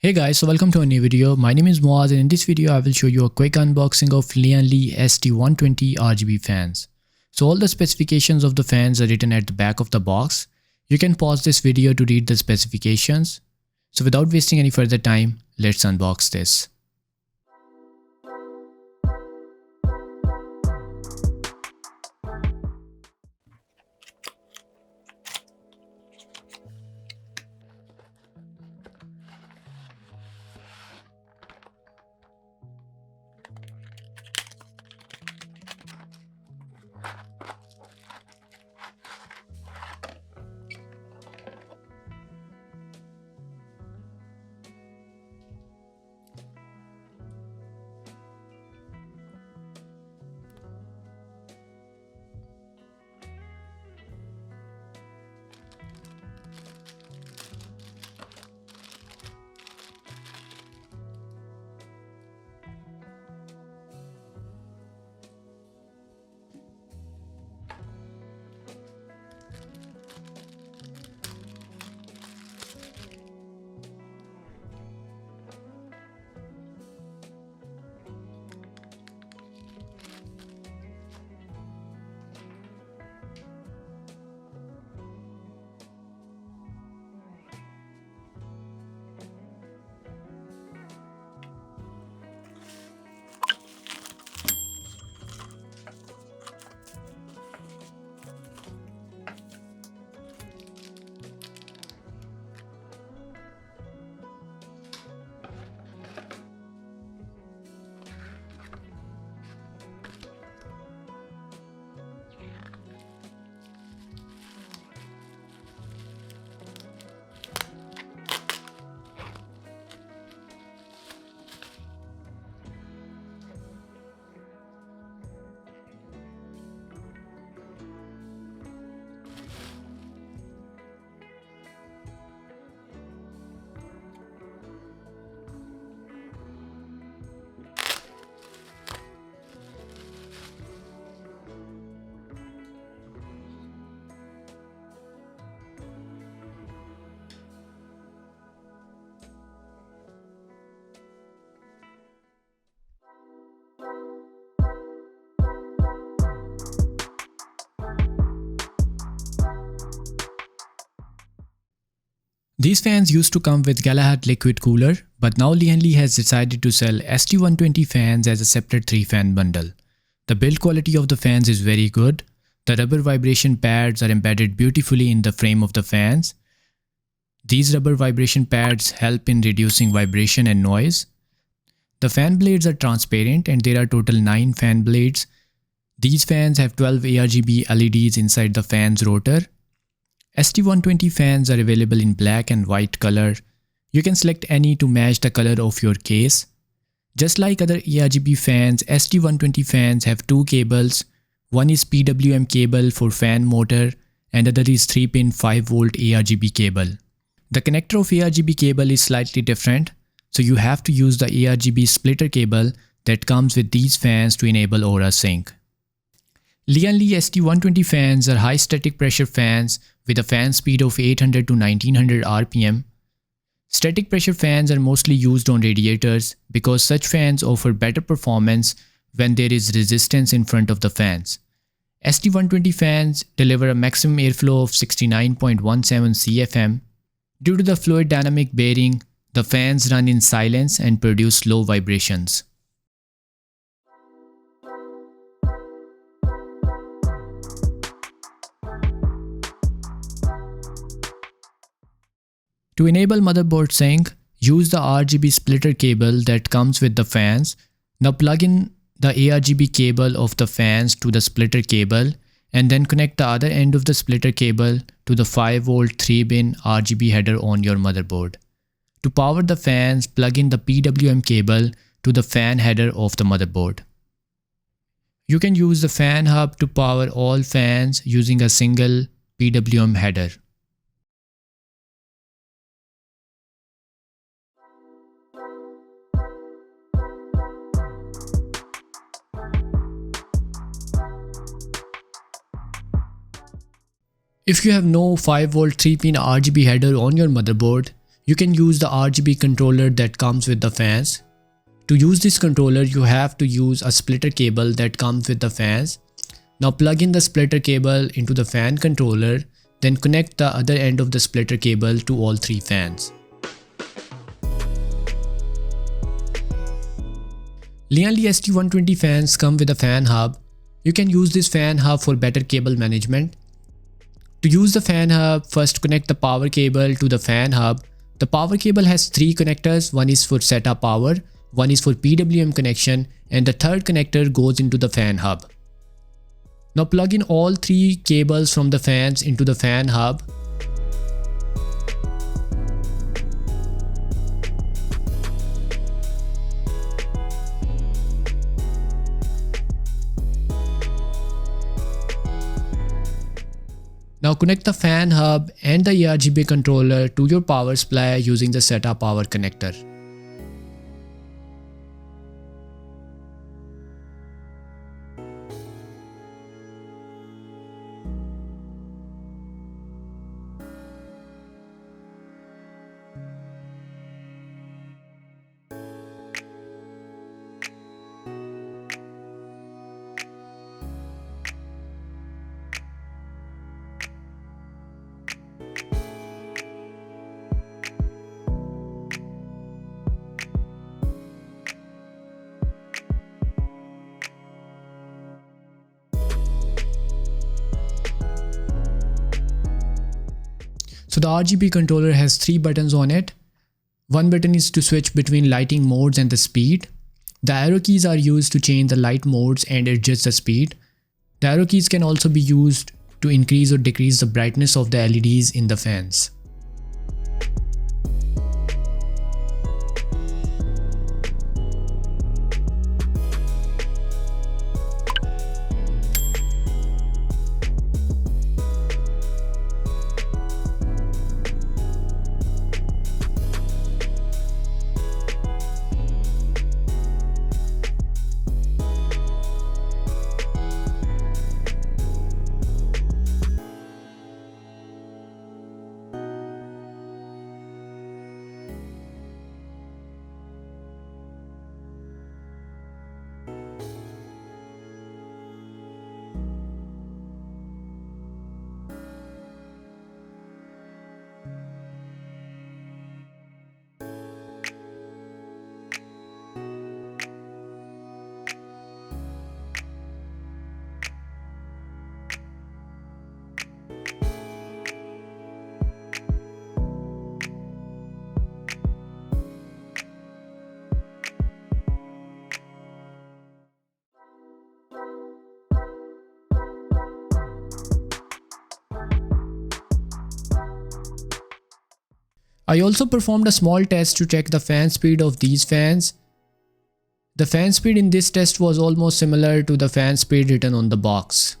Hey guys, so welcome to a new video. My name is Moaz and in this video I will show you a quick unboxing of Lian Li ST120 RGB fans. So all the specifications of the fans are written at the back of the box. You can pause this video to read the specifications. So without wasting any further time, let's unbox this. These fans used to come with Galahad liquid cooler, but now Lian Li has decided to sell ST120 fans as a separate 3-fan bundle. The build quality of the fans is very good. The rubber vibration pads are embedded beautifully in the frame of the fans. These rubber vibration pads help in reducing vibration and noise. The fan blades are transparent and there are total 9 fan blades. These fans have 12 ARGB LEDs inside the fan's rotor. ST120 fans are available in black and white color. You can select any to match the color of your case. Just like other ARGB fans, ST120 fans have 2 cables. One is PWM cable for fan motor and other is 3-pin 5V ARGB cable. The connector of ARGB cable is slightly different, so you have to use the ARGB splitter cable that comes with these fans to enable aura sync. Lian Li ST120 fans are high static pressure fans with a fan speed of 800 to 1900 RPM. Static pressure fans are mostly used on radiators because such fans offer better performance when there is resistance in front of the fans. ST120 fans deliver a maximum airflow of 69.17 CFM. Due to the fluid dynamic bearing, the fans run in silence and produce low vibrations. To enable motherboard sync, use the RGB splitter cable that comes with the fans. Now plug in the ARGB cable of the fans to the splitter cable and then connect the other end of the splitter cable to the 5V 3-pin RGB header on your motherboard. To power the fans, plug in the PWM cable to the fan header of the motherboard. You can use the fan hub to power all fans using a single PWM header. If you have no 5V 3-pin RGB header on your motherboard, you can use the RGB controller that comes with the fans. To use this controller, you have to use a splitter cable that comes with the fans. Now plug in the splitter cable into the fan controller, then connect the other end of the splitter cable to all three fans. Lian Li ST120 fans come with a fan hub. You can use this fan hub for better cable management. To use the fan hub, first connect the power cable to the fan hub. The power cable has three connectors. One is for setup power, one is for PWM connection, and the third connector goes into the fan hub. Now plug in all three cables from the fans into the fan hub. Now connect the fan hub and the ARGB controller to your power supply using the setup power connector. So the RGB controller has three buttons on it. One button is to switch between lighting modes and the speed. The arrow keys are used to change the light modes and adjust the speed. The arrow keys can also be used to increase or decrease the brightness of the LEDs in the fans. I also performed a small test to check the fan speed of these fans. The fan speed in this test was almost similar to the fan speed written on the box.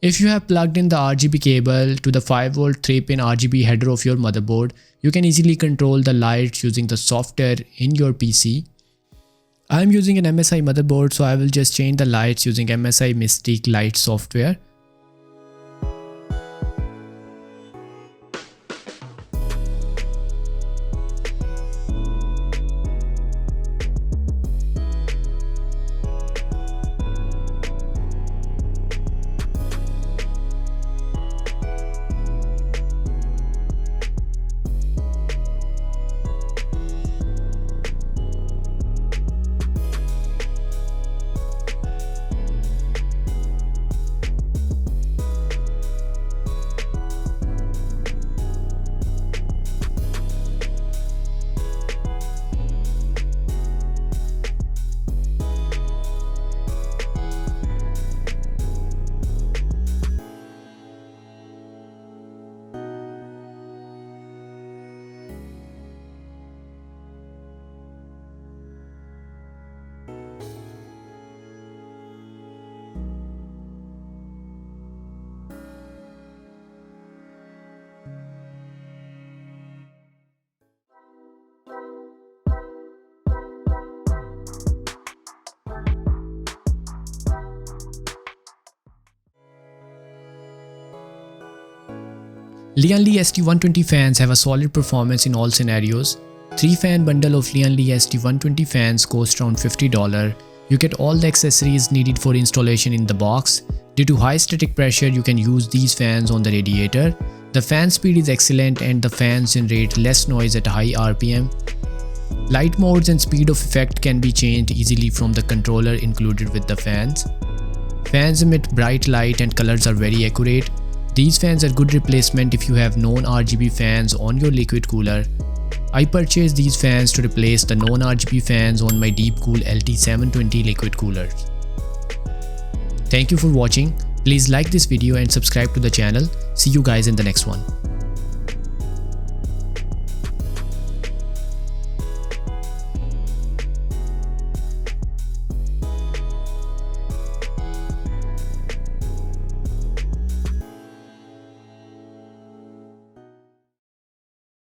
If you have plugged in the RGB cable to the 5V 3-pin RGB header of your motherboard, you can easily control the lights using the software in your PC. I am using an MSI motherboard, so I will just change the lights using MSI Mystique Light software. Lian Li ST120 fans have a solid performance in all scenarios. 3-fan bundle of Lian Li ST120 fans cost around $50. You get all the accessories needed for installation in the box. Due to high static pressure, you can use these fans on the radiator. The fan speed is excellent and the fans generate less noise at high RPM. Light modes and speed of effect can be changed easily from the controller included with the fans. Fans emit bright light and colors are very accurate. These fans are good replacement if you have non-RGB fans on your liquid cooler. I purchased these fans to replace the non-RGB fans on my Deepcool LT720 liquid coolers. Thank you for watching. Please like this video and subscribe to the channel. See you guys in the next one.